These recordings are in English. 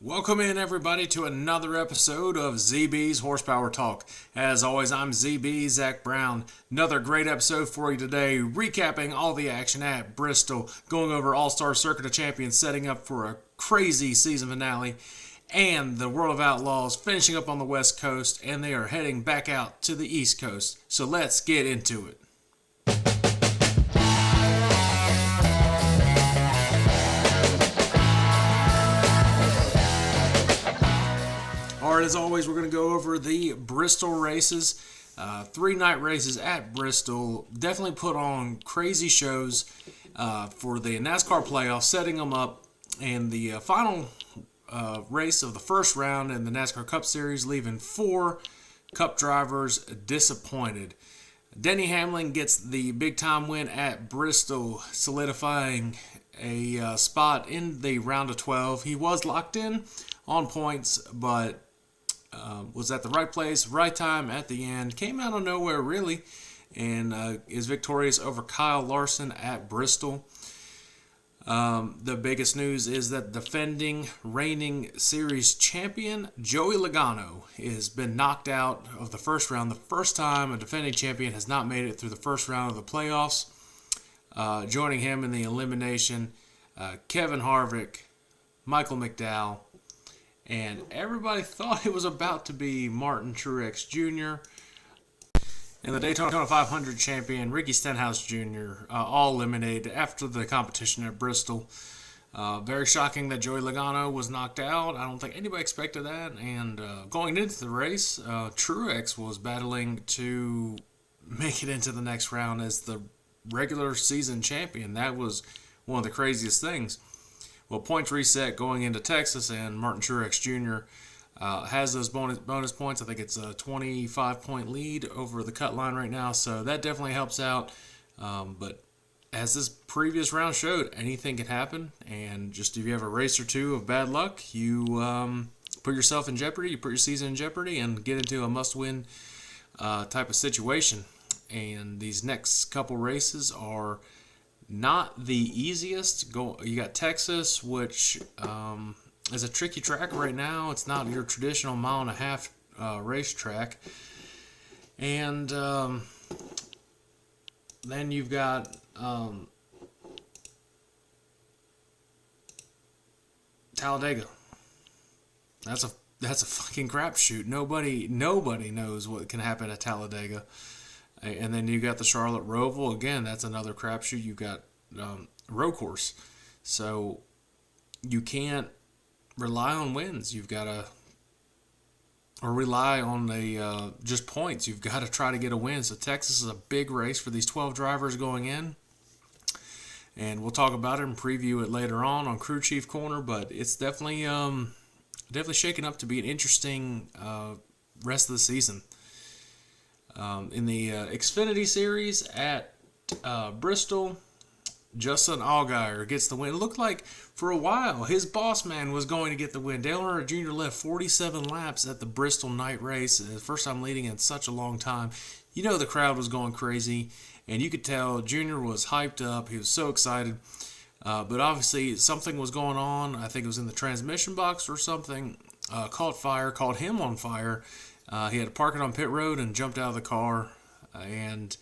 Welcome in, everybody, to another episode of ZB's Horsepower Talk. As always, I'm ZB, Zack Brown. Another great episode for you today, recapping all the action at Bristol, going over All-Star Circuit of Champions, setting up for a crazy season finale, and the World of Outlaws finishing up on the West Coast, and they are heading back out to the East Coast. So let's get into it. Alright, as always, we're going to go over the Bristol races. 3-night races at Bristol. Definitely put on crazy shows for the NASCAR playoffs, setting them up. And the final race of the first round in the NASCAR Cup Series, leaving 4 Cup drivers disappointed. Denny Hamlin gets the big-time win at Bristol, solidifying a spot in the round of 12. He was locked in on points, but was at the right place, right time at the end. Came out of nowhere, really, and is victorious over Kyle Larson at Bristol. The biggest news is that defending reigning series champion Joey Logano has been knocked out of the first round. The first time a defending champion has not made it through the first round of the playoffs. Joining him in the elimination, Kevin Harvick, Michael McDowell, and everybody thought it was about to be Martin Truex Jr. and the Daytona 500 champion Ricky Stenhouse Jr. All eliminated after the competition at Bristol. Very shocking that Joey Logano was knocked out. I don't think anybody expected that. And going into the race, Truex was battling to make it into the next round as the regular season champion. That was one of the craziest things. Well, points reset going into Texas, and Martin Truex Jr. Has those bonus points. I think it's a 25-point lead over the cut line right now, so that definitely helps out. But as this previous round showed, anything can happen, and just if you have a race or two of bad luck, you put yourself in jeopardy, you put your season in jeopardy, and get into a must-win type of situation. And these next couple races are not the easiest. You got Texas, which is a tricky track right now. It's not your traditional mile-and-a-half racetrack. And then you've got Talladega. That's a fucking crapshoot. Nobody knows what can happen at Talladega. And then you got the Charlotte Roval. Again, that's another crapshoot. You've got road course. So you can't rely on wins. You've got to, or rely on the just points. You've got to try to get a win. So Texas is a big race for these 12 drivers going in. And we'll talk about it and preview it later on Crew Chief Corner. But it's definitely shaking up to be an interesting rest of the season. In the Xfinity Series at Bristol, Justin Allgaier gets the win. It looked like for a while his boss man was going to get the win. Dale Earnhardt Jr. led 47 laps at the Bristol night race. The first time leading in such a long time. You know the crowd was going crazy, and you could tell Jr. was hyped up. He was so excited. But obviously something was going on. I think it was in the transmission box or something. Caught him on fire. He had to park it on pit road and jumped out of the car. And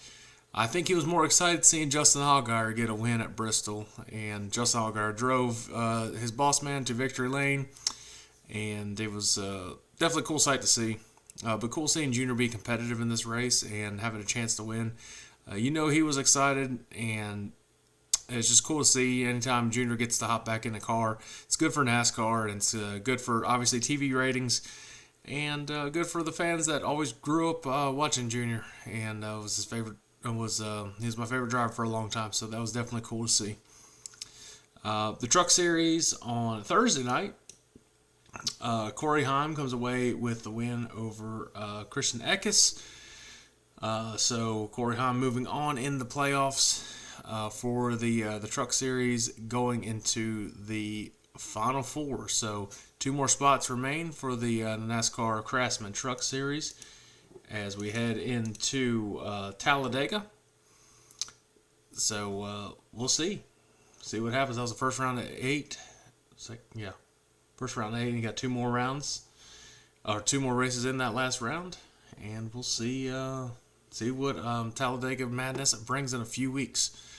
I think he was more excited seeing Justin Allgaier get a win at Bristol. And Justin Allgaier drove his boss man to victory lane. And it was definitely a cool sight to see. But cool seeing Junior be competitive in this race and having a chance to win. He was excited, and it's just cool to see anytime Junior gets to hop back in the car. It's good for NASCAR, and it's good for, obviously, TV ratings. And good for the fans that always grew up watching Junior, and was his favorite. He was my favorite driver for a long time, so that was definitely cool to see. The Truck Series on Thursday night, Corey Heim comes away with the win over Christian Eckes. So Corey Heim moving on in the playoffs for the Truck Series, going into the Final Four. So 2 more spots remain for the NASCAR Craftsman Truck Series as we head into Talladega. So we'll see what happens. That was the first round of 8. First round 8, and you got 2 more rounds, or 2 more races in that last round, and we'll see what Talladega Madness brings in a few weeks.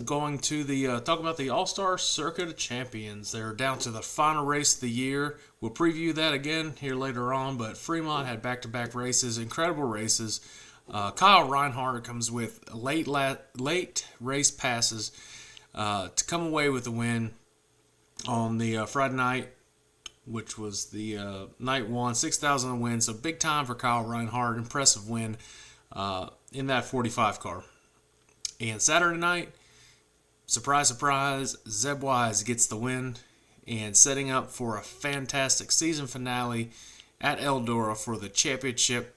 Going to the talk about the All-Star Circuit of Champions. They're down to the final race of the year. We'll preview that again here later on, but Fremont had back-to-back races, incredible races. Kyle Reinhardt comes with late race passes to come away with the win on the Friday night, which was the night 1, 6,000 win. So big time for Kyle Reinhardt, impressive win in that 45 car. And Saturday night, surprise, surprise, Zeb Wise gets the win and setting up for a fantastic season finale at Eldora for the championship,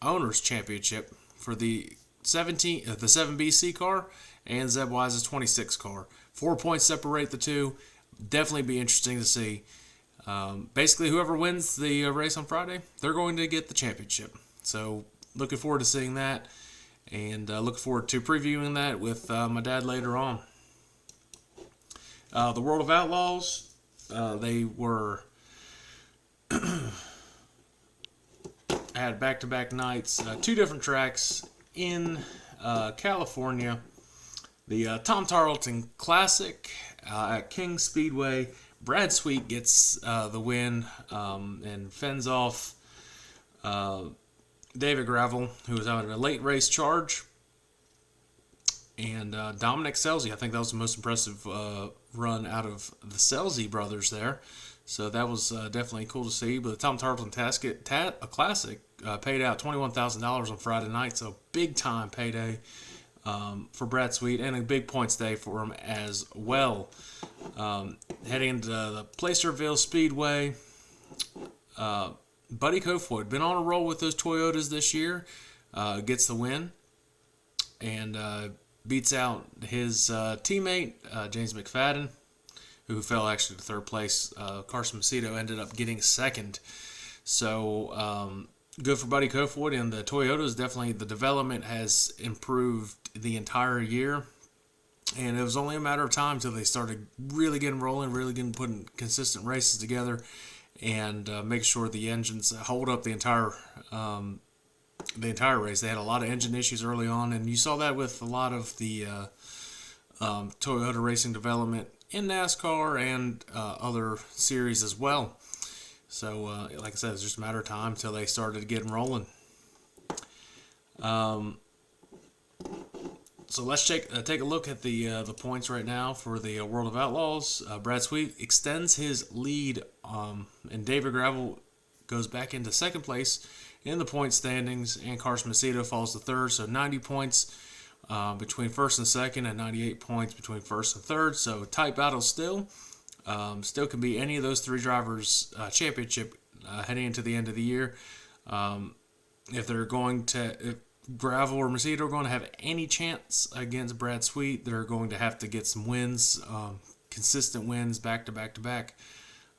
Owners Championship for the 7BC car and Zeb Wise's 26 car. 4 points separate the two. Definitely be interesting to see. Basically, whoever wins the race on Friday, they're going to get the championship. So looking forward to seeing that. And looking forward to previewing that with my dad later on. The World of Outlaws, they were had back-to-back nights, 2 different tracks in California. The Tom Tarleton Classic at King Speedway. Brad Sweet gets the win and fends off David Gravel, who was out in a late race charge, and Dominic Scelzi. I think that was the most impressive run out of the Scelzi brothers there. So that was definitely cool to see. But the Tom Tarleton Classic paid out $21,000 on Friday night, so big time payday for Brad Sweet, and a big points day for him as well. Heading into the Placerville Speedway, Buddy Kofoid, been on a roll with those Toyotas this year, gets the win and beats out his teammate, James McFadden, who fell actually to third place. Carson Macedo ended up getting second. So good for Buddy Kofoid, and the Toyotas, definitely the development has improved the entire year. And it was only a matter of time until they started really getting rolling, really getting putting consistent races together, and make sure the engines hold up the entire race. They had a lot of engine issues early on, and you saw that with a lot of the Toyota racing development in NASCAR and other series as well. So, like I said, it's just a matter of time until they started getting rolling. So let's take a look at the points right now for the World of Outlaws. Brad Sweet extends his lead, and David Gravel goes back into second place in the point standings, and Carson Macedo falls to third. So 90 points between first and second, and 98 points between first and third. So tight battle still. Still can be any of those 3 drivers' championship heading into the end of the year. If Gravel or Macedo are going to have any chance against Brad Sweet, they're going to have to get some wins, consistent wins back to back to back.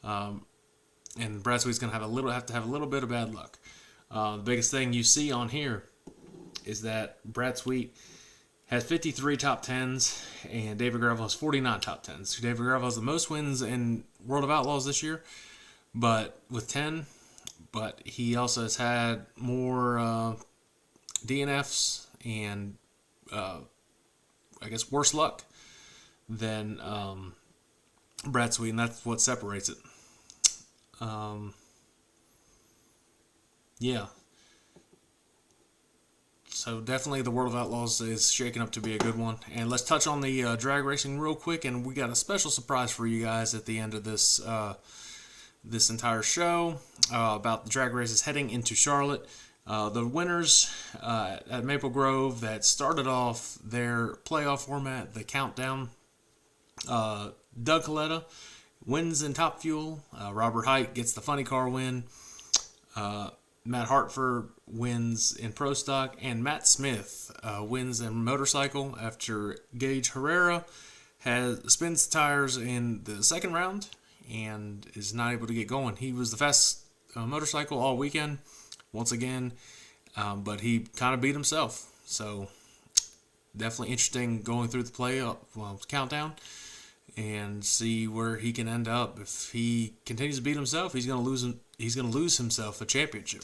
And Brad Sweet's going to have to have a little bit of bad luck. The biggest thing you see on here is that Brad Sweet has 53 top 10s, and David Gravel has 49 top 10s. David Gravel has the most wins in World of Outlaws this year, but with 10. But he also has had more DNFs and I guess worse luck than Brad Sweet, and that's what separates it. Yeah. So definitely the World of Outlaws is shaping up to be a good one. And let's touch on the drag racing real quick, and we got a special surprise for you guys at the end of this this entire show about the drag races heading into Charlotte. The winners at Maple Grove that started off their playoff format, the countdown, Doug Coletta wins in Top Fuel. Robert Height gets the funny car win. Matt Hartford wins in Pro Stock, and Matt Smith wins in Motorcycle after Gage Herrera spins the tires in the second round and is not able to get going. He was the fastest motorcycle all weekend, once again, but he kind of beat himself. So definitely interesting going through the countdown. and see where he can end up. If he continues to beat himself, he's going to lose. He's going to lose himself a championship.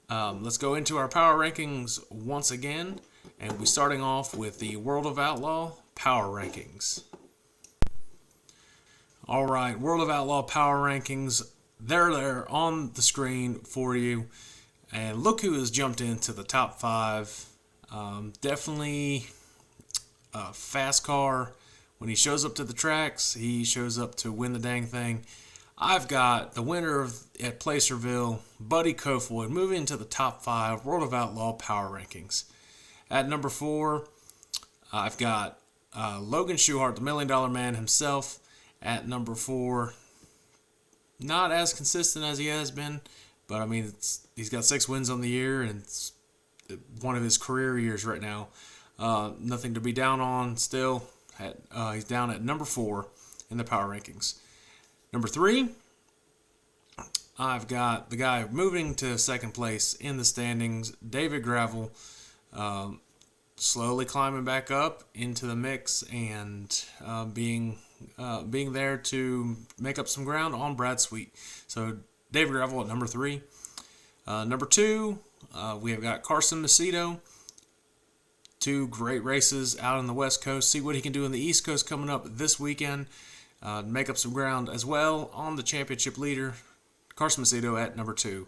Let's go into our power rankings once again, and we'll be starting off with the World of Outlaw power rankings. All right, World of Outlaw power rankings. They're there on the screen for you, and look who has jumped into the top 5. Definitely a fast car. When he shows up to the tracks, he shows up to win the dang thing. I've got the winner at Placerville, Buddy Kofoid, moving into the top 5 World of Outlaw power rankings. At number 4, I've got Logan Schuchart, the $1 Million Man himself, at number 4. Not as consistent as he has been, but I mean, he's got 6 wins on the year, and it's one of his career years right now. Nothing to be down on still. He's down at number 4 in the power rankings. Number 3, I've got the guy moving to second place in the standings, David Gravel, slowly climbing back up into the mix and being there to make up some ground on Brad Sweet. So David Gravel at number 3. Number 2, we have got Carson Macedo. 2 great races out on the West Coast. See what he can do on the East Coast coming up this weekend. Make up some ground as well on the championship leader, Carson Macedo at number 2.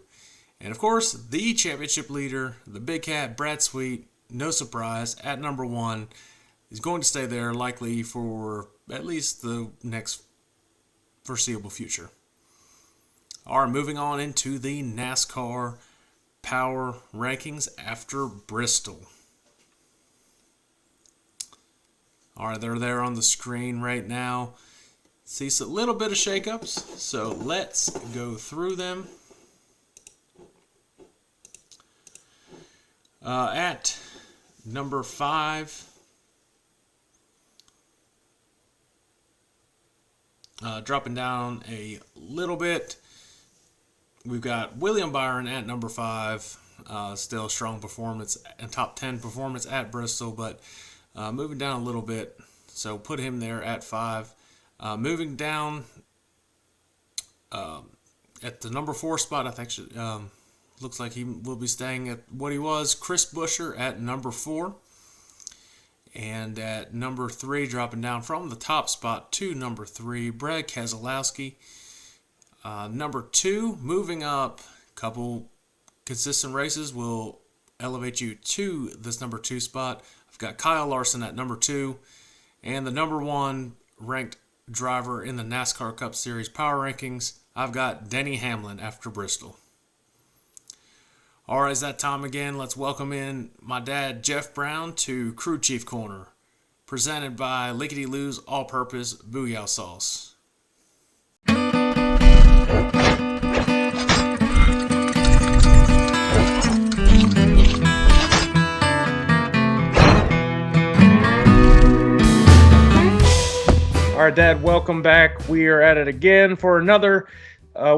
And of course, the championship leader, the big cat, Brad Sweet, no surprise, at number 1. He's going to stay there likely for at least the next foreseeable future. All right, moving on into the NASCAR power rankings after Bristol. All right, they're there on the screen right now. See a little bit of shakeups, so let's go through them. At number 5, dropping down a little bit, we've got William Byron at number 5. Still strong performance and top 10 performance at Bristol, but moving down a little bit, so put him there at 5. Moving down at the number 4 spot, I think looks like he will be staying at what he was. Chris Buescher at number 4. And at number 3, dropping down from the top spot to number 3, Brad Keselowski. Number 2, moving up, couple consistent races will elevate you to this number 2 spot. I've got Kyle Larson at number 2. And the number 1 ranked driver in the NASCAR Cup Series power rankings, I've got Denny Hamlin after Bristol. All right, it's that time again. Let's welcome in my dad, Jeff Brown, to Crew Chief Corner, presented by Lickety Lou's All-Purpose Booyah Sauce. All right, Dad, welcome back. We are at it again for another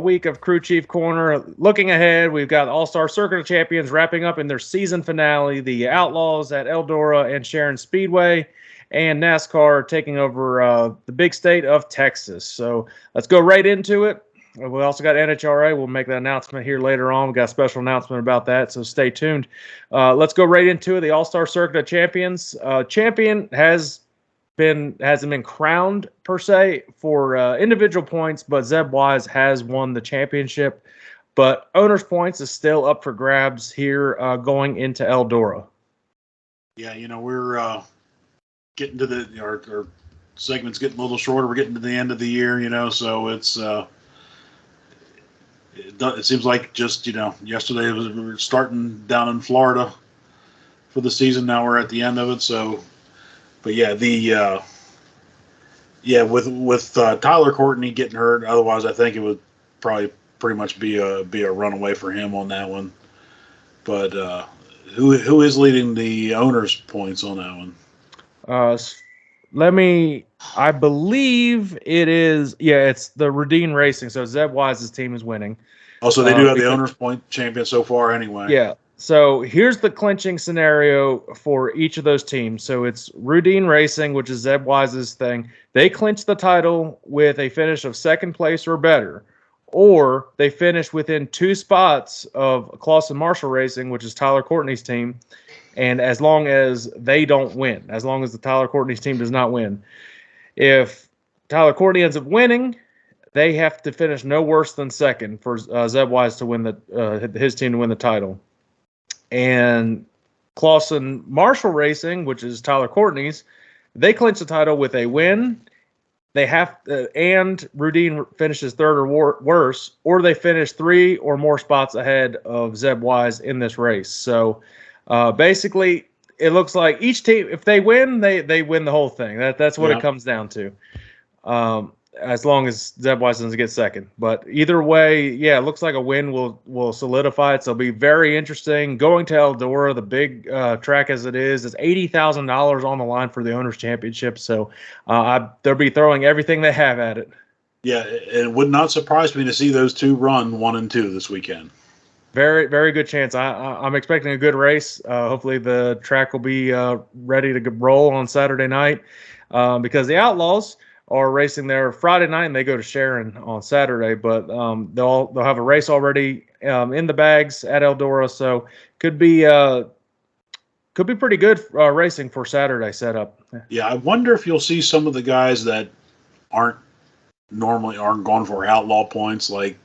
week of Crew Chief Corner. Looking ahead, we've got All-Star Circuit of Champions wrapping up in their season finale, the Outlaws at Eldora and Sharon Speedway, and NASCAR taking over the big state of Texas. So let's go right into it. We also got NHRA. We'll make that announcement here later on. We've got a special announcement about that, so stay tuned. Let's go right into it. The All-Star Circuit of Champions. Champion hasn't been crowned per se for individual points, but Zeb Wise has won the championship. But owners' points is still up for grabs here going into Eldora. Yeah, we're getting to our segment's getting a little shorter. We're getting to the end of the year, so it's it seems like just yesterday we were starting down in Florida for the season. Now we're at the end of it. So. But yeah, with Tyler Courtney getting hurt, otherwise I think it would probably pretty much be a runaway for him on that one. But who is leading the owners' points on that one? I believe it is. Yeah, it's the Radine Racing. So Zeb Wise's team is winning. Also, they do have the owners' point champion so far, anyway. Yeah. So here's the clinching scenario for each of those teams. So it's Rudine Racing, which is Zeb Wise's thing. They clinch the title with a finish of second place or better, or they finish within 2 spots of Clausen Marshall Racing, which is Tyler Courtney's team. And as long as they don't win, as long as the Tyler Courtney's team does not win, if Tyler Courtney ends up winning, they have to finish no worse than second for Zeb Wise to win his team to win the title. And Clausen Marshall Racing, which is Tyler Courtney's, they clinch the title with a win. They have and Rudine finishes third or worse, or they finish 3 or more spots ahead of Zeb Wise in this race. So basically, it looks like each team, if they win, they win the whole thing. That's what it comes down to. As long as Zeb Wise doesn't get second. But either way, yeah, it looks like a win will solidify it. So it'll be very interesting. Going to Eldora, the big track as it is, it's $80,000 on the line for the Owners' Championship. So they'll be throwing everything they have at it. Yeah, it would not surprise me to see those two run 1 and 2 this weekend. Very, very good chance. I'm expecting a good race. Hopefully the track will be ready to roll on Saturday night because the Outlaws are racing there Friday night and they go to Sharon on Saturday. But they'll have a race already in the bags at Eldora, so could be pretty good racing for Saturday setup. Yeah, I wonder if you'll see some of the guys that aren't going for outlaw points like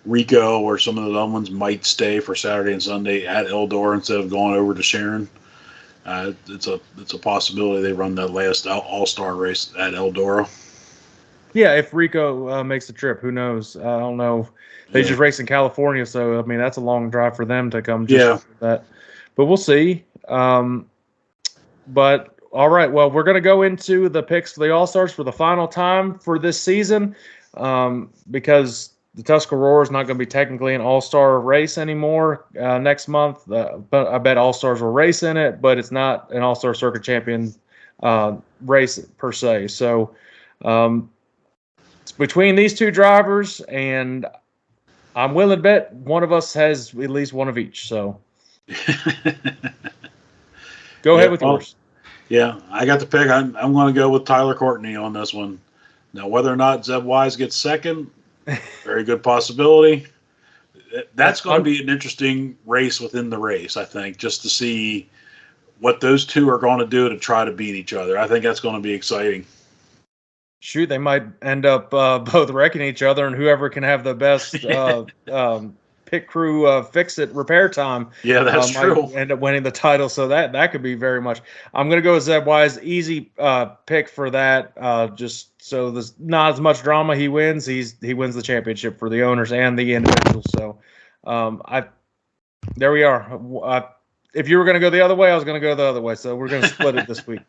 Rico or some of the other ones might stay for Saturday and Sunday at Eldora instead of going over to Sharon. It's a possibility they run that last All-Star race at Eldora. Yeah, if Rico makes the trip, who knows? I don't know. They just race in California, so I mean that's a long drive for them to come. Just for that, but we'll see. But all right, well, we're going to go into the picks for the All-Stars for the final time for this season because the Tuscarora is not going to be technically an all-star race anymore next month. But I bet all-stars will race in it, but it's not an all-star circuit champion race per se. So it's between these two drivers, and I'm willing to bet one of us has at least one of each. So go ahead with yours. Yeah, I got the pick. I'm going to go with Tyler Courtney on this one. Now, whether or not Zeb Wise gets second, very good possibility. That's going to be an interesting race within the race, I think, just to see what those two are going to do to try to beat each other. I think that's going to be exciting. Shoot, they might end up both wrecking each other, and whoever can have the best pit crew fix-it repair time. Yeah, that's true. End up winning the title, so that could be very much. I'm going to go with Zeb Wise. Easy pick for that. Just so there's not as much drama. He wins. He wins the championship for the owners and the individuals. So, there we are. If you were going to go the other way, I was going to go the other way. So we're going to split it this week.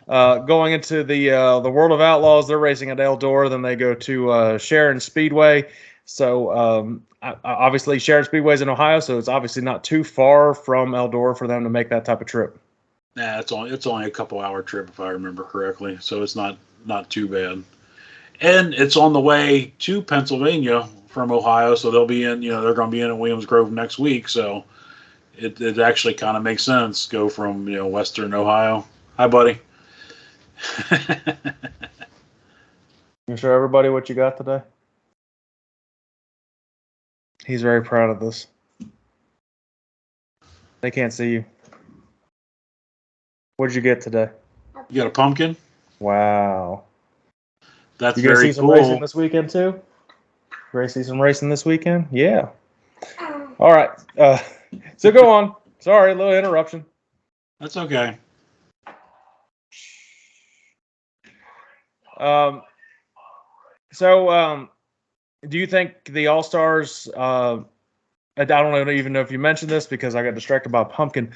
Going into the World of Outlaws, they're racing at Eldora. Then they go to Sharon Speedway. So obviously Sharon Speedway's in Ohio, so it's obviously not too far from Eldora for them to make that type of trip. Nah, it's only a couple hour trip if I remember correctly, so it's not too bad. And it's on the way to Pennsylvania from Ohio, so they'll be in. They're going to be in Williams Grove next week, so it actually kind of makes sense. Go from Western Ohio. Hi, buddy. You show everybody what you got today? He's very proud of this. They can't see you. What did you get today? You got a pumpkin? Wow. That's you gonna very see some cool. racing this weekend too? You ready to see some racing this weekend? Yeah. All right. So go on. Sorry, a little interruption. That's okay. Do you think the All-Stars, I don't even know if you mentioned this because I got distracted by Pumpkin,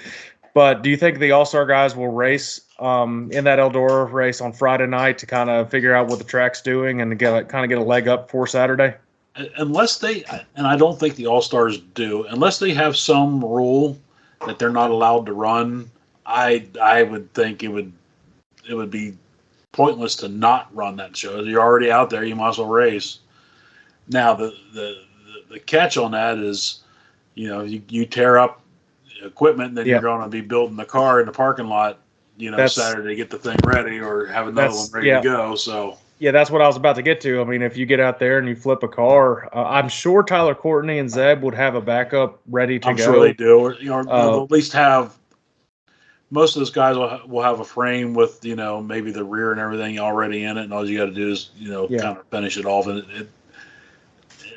but do you think the All-Star guys will race in that Eldora race on Friday night to kind of figure out what the track's doing and get a leg up for Saturday? Unless they, and I don't think the All-Stars do, unless they have some rule that they're not allowed to run, I would think it would be pointless to not run that show. You're already out there, you might as well race. Now the catch on that is you tear up equipment, and then you're going to be building the car in the parking lot, Saturday to get the thing ready, or have another one ready to go. So yeah, that's what I was about to get to. I mean, if you get out there and you flip a car, I'm sure Tyler Courtney and Zeb would have a backup ready to go. I'm sure they do. Or, they'll at least have. Most of those guys will have a frame with, maybe the rear and everything already in it, and all you got to do is, kind of finish it off. And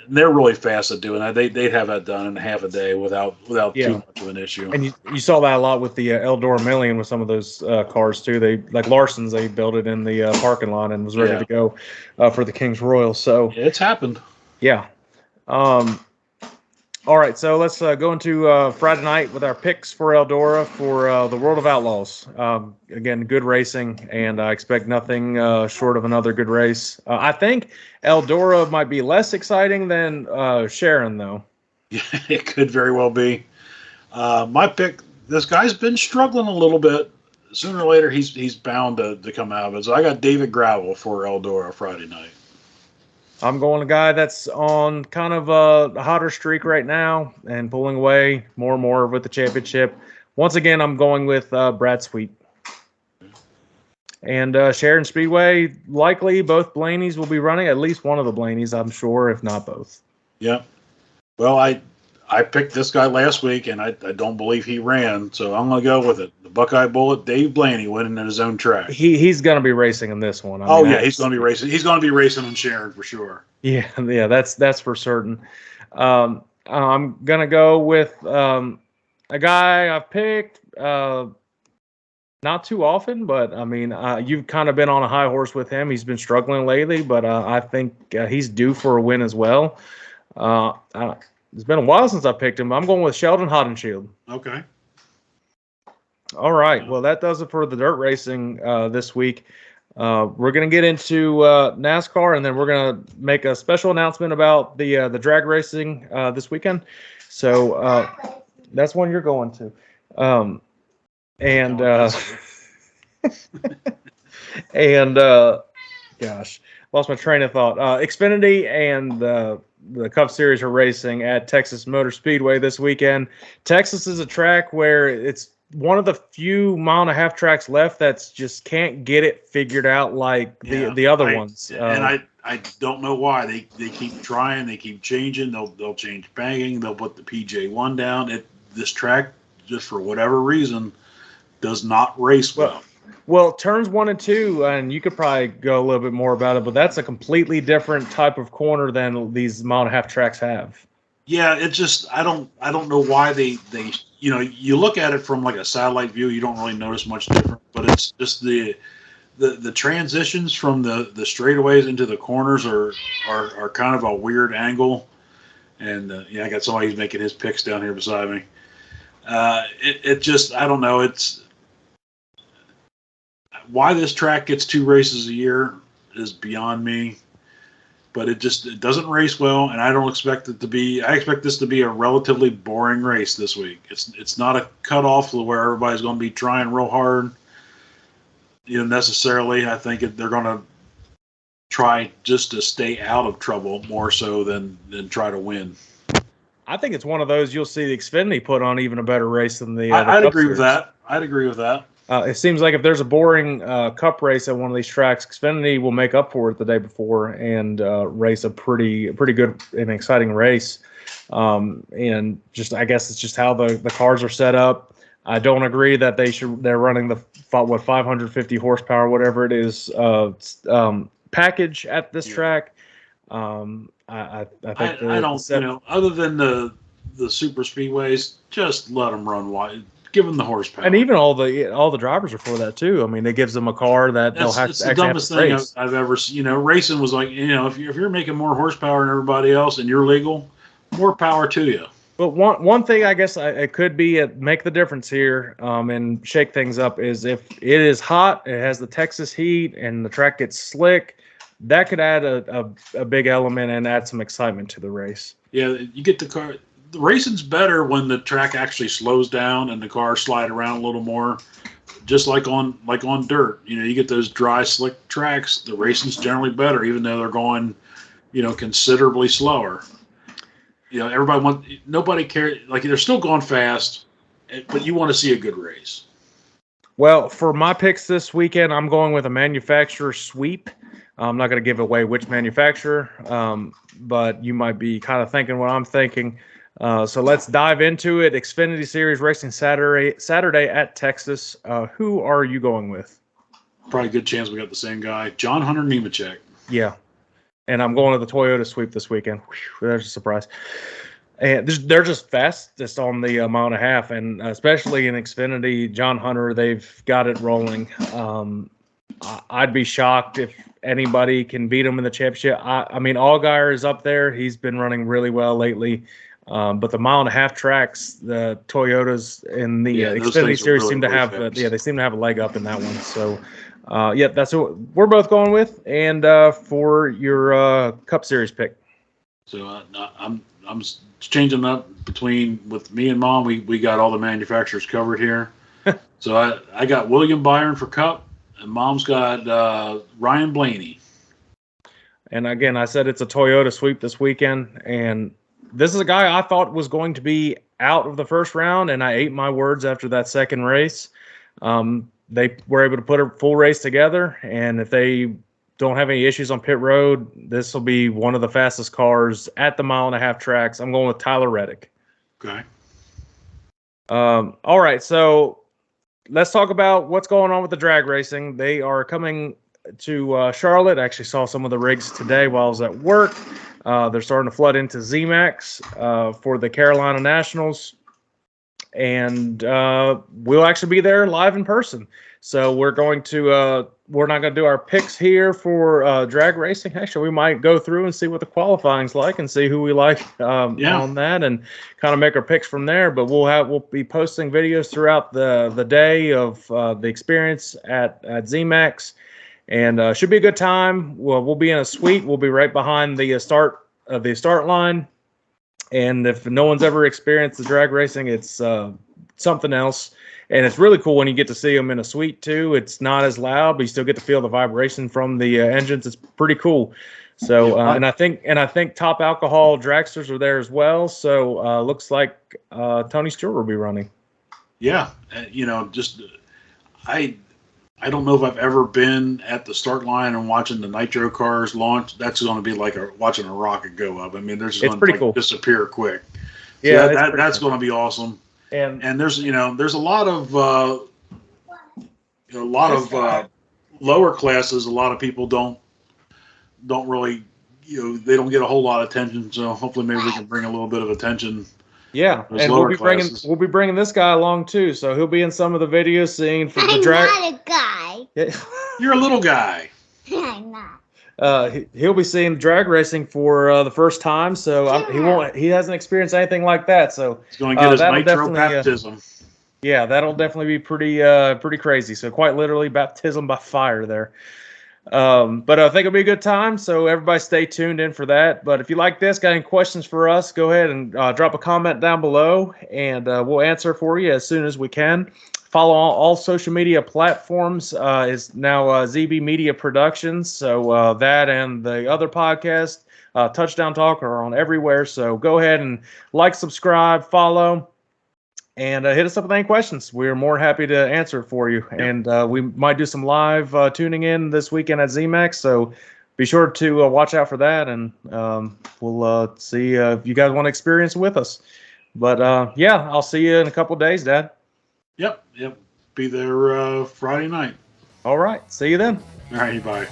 they're really fast at doing that. They'd have that done in half a day without too much of an issue. And you saw that a lot with the Eldora Million with some of those cars too. They, like Larson's, they built it in the parking lot and was ready to go for the King's Royal. So it's happened. Yeah. All right, so let's go into Friday night with our picks for Eldora for the World of Outlaws. Again, good racing, and I expect nothing short of another good race. I think Eldora might be less exciting than Sharon, though. Yeah, it could very well be. My pick, this guy's been struggling a little bit. Sooner or later, he's bound to come out of it. So I got David Gravel for Eldora Friday night. I'm going a guy that's on kind of a hotter streak right now and pulling away more and more with the championship. Once again, I'm going with Brad Sweet. And Sharon Speedway, likely both Blaney's will be running, at least one of the Blaney's, I'm sure, if not both. Yeah. Well, I picked this guy last week, and I don't believe he ran, so I'm going to go with it. The Buckeye Bullet, Dave Blaney, winning at his own track. He's going to be racing in this one. He's going to be racing. He's going to be racing in Sharon for sure. Yeah, that's for certain. I'm going to go with a guy I've picked not too often, but I mean, you've kind of been on a high horse with him. He's been struggling lately, but I think he's due for a win as well. It's been a while since I picked him. I'm going with Sheldon Hodenshield. Okay. All right. Well, that does it for the dirt racing this week. We're going to get into NASCAR, and then we're going to make a special announcement about the drag racing this weekend. So that's one you're going to. Gosh, lost my train of thought. Xfinity and the Cup Series are racing at Texas Motor Speedway this weekend. Texas is a track where it's one of the few mile-and-a-half tracks left that's just can't get it figured out like the other ones. And I don't know why they keep trying, they keep changing. They'll change banging. They'll put the PJ1 down. This track, just for whatever reason, does not race well. Well, turns 1 and 2, and you could probably go a little bit more about it, but that's a completely different type of corner than these mile-and-a-half tracks have. Yeah, it just I don't know why they you look at it from like a satellite view, you don't really notice much different, but it's just the transitions from the straightaways into the corners are kind of a weird angle, and I got somebody who's making his picks down here beside me. It just I don't know. It's why this track gets 2 races a year is beyond me. But it doesn't race well, and I don't expect it to be. I expect this to be a relatively boring race this week. It's not a cutoff where everybody's going to be trying real hard. Necessarily, I think they're going to try just to stay out of trouble more so than try to win. I think it's one of those you'll see the Xfinity put on even a better race than the. I'd agree with that. It seems like if there's a boring Cup race at one of these tracks, Xfinity will make up for it the day before and race a pretty good and exciting race. And just I guess it's just how the cars are set up. I don't agree that they're running the 550 horsepower, whatever it is, package at this track. I think I don't. Other than the super speedways, just let them run wide. Give them the horsepower. And even all the drivers are for that too. I mean, it gives them a car that they'll have to actually have to race. It's the dumbest thing I've ever seen. Racing was like, if you're making more horsepower than everybody else and you're legal, more power to you. But one thing I guess it could be make the difference here and shake things up is if it is hot, it has the Texas heat, and the track gets slick, that could add a big element and add some excitement to the race. Yeah, you get the car. The racing's better when the track actually slows down and the cars slide around a little more, just like on dirt. You get those dry, slick tracks. The racing's generally better, even though they're going, considerably slower. nobody cares. Like, they're still going fast, but you want to see a good race. Well, for my picks this weekend, I'm going with a manufacturer sweep. I'm not going to give away which manufacturer, but you might be kind of thinking what I'm thinking. So let's dive into it. Xfinity Series racing Saturday at Texas. Who are you going with? Probably a good chance we got the same guy, John Hunter Nemechek. Yeah, and I'm going to the Toyota sweep this weekend. Whew, there's a surprise. And they're just fastest on the mile and a half, and especially in Xfinity, John Hunter, they've got it rolling. I'd be shocked if anybody can beat him in the championship. I mean, Allgaier is up there. He's been running really well lately. But the mile and a half tracks, the Toyotas in the Xfinity Series really, seem to really have, fast. they seem to have a leg up in that one. So, that's what we're both going with. And for your Cup Series pick, So I'm changing up with me and Mom. We got all the manufacturers covered here. So I got William Byron for Cup, and Mom's got Ryan Blaney. and again, I said it's a Toyota sweep this weekend, and this is a guy I thought was going to be out of the first round, and I ate my words after that second race. They were able to put a full race together, and if they don't have any issues on pit road, this will be one of the fastest cars at the mile and a half tracks. I'm going with Tyler Reddick. Okay. All right, so let's talk about what's going on with the drag racing. They are coming to Charlotte. I actually saw some of the rigs today while I was at work. They're starting to flood into ZMAX for the Carolina Nationals. And we'll actually be there live in person. So we're not going to do our picks here for drag racing. Actually, we might go through and see what the qualifying's like and see who we like on that, and kind of make our picks from there. But we'll be posting videos throughout the day of the experience at ZMAX, and should be a good time. We'll be in a suite. We'll be right behind the start line. And if no one's ever experienced the drag racing, it's something else. And it's really cool when you get to see them in a suite too. It's not as loud, but you still get to feel the vibration from the engines. It's pretty cool. So, and I think Top Alcohol dragsters are there as well. So, looks like Tony Stewart will be running. Yeah, I don't know if I've ever been at the start line and watching the nitro cars launch. That's going to be like watching a rocket go up. I mean, they're just going to disappear quick. So yeah, that's going to be awesome. And there's a lot of lower classes. A lot of people don't really they don't get a whole lot of attention. So hopefully maybe we can bring a little bit of attention. Yeah, and we'll be bringing this guy along too, so he'll be in some of the videos seeing for the drag. I'm not a guy. You're a little guy. I'm not. He'll be seeing drag racing for the first time, so he hasn't experienced anything like that. So he's going to get his nitro baptism. Yeah, that'll definitely be pretty crazy. So quite literally baptism by fire there. But I think it'll be a good time, so everybody stay tuned in for that. But if you like this, got any questions for us, go ahead and drop a comment down below, and we'll answer for you as soon as we can. Follow all social media platforms is now ZB Media Productions, so that and the other podcast, Touchdown Talk, are on everywhere. So go ahead and like, subscribe, follow, and hit us up with any questions. We're more happy to answer it for you. Yep. And we might do some live tuning in this weekend at ZMAX, so be sure to watch out for that, and we'll see if you guys want to experience it with us. But I'll see you in a couple of days, Dad. Yep. Be there Friday night. All right. See you then. All right, bye.